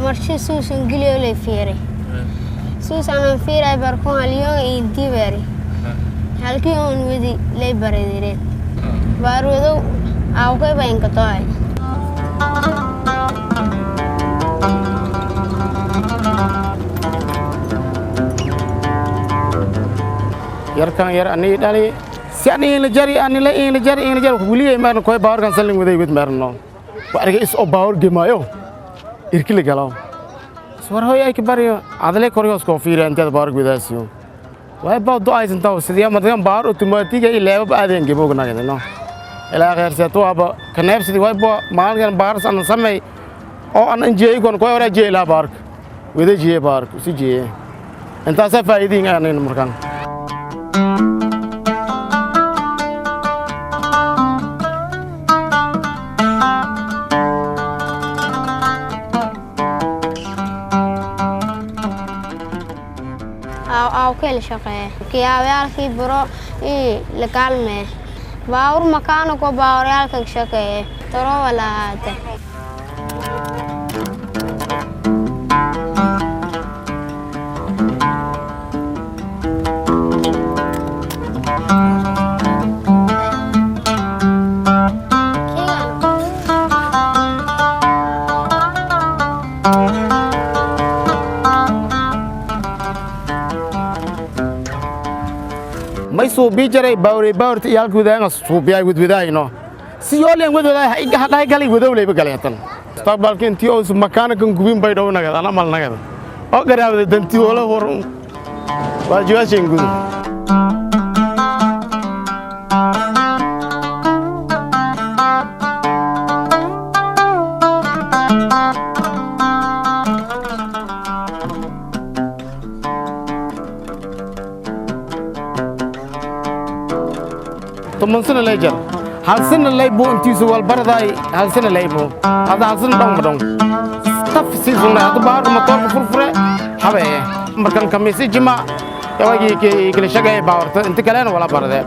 marshi suusan geliyo lay fiiray suusan fiiray barkoon aliyoga intii bari halkii on wadi lay bareedeen baarwado awkay baan ka tahay yarkan yar ani dhali si ani la jari waliye ma ko baarkan salin waday wad marno wariga is oo baar gemayo irkili galo swar hooy ay bariyo adle koryos ko fiireen dad baar gudaasiyo way baa duaysan taw sidii madan baar automatic ay leebo aadeen gabowgna gadano ilaa khayr sato aba kaneeb sidii way baa maalgan baar san samay oo an jeey kon ko wara jeey la baar wada jeey baar si jeey inta sa faa'iidin aan markan أو كل شقة كيابيال كي برو لكالمه باور مكانه كو باوريال كك شقة ترى ولا هذا may soo bijiray baawrta iyalku wadaan soo biyay wadwadayno si yooleen wadwaday iga haday galay wadowleyba galeetan mustaqbalka intii oo makaanakan gubin bay dhownaga ana malnaga oo garaawada dantii wala hor waajibaashin gud toban sano la jar hal sano la ibo intiisu wal barday hal sano la ibo hada hal sano madon tafsiirun hada baar motor furfure habe markan kamisi jima yawagi ke kala shaqay baarta inta kaleena wala barday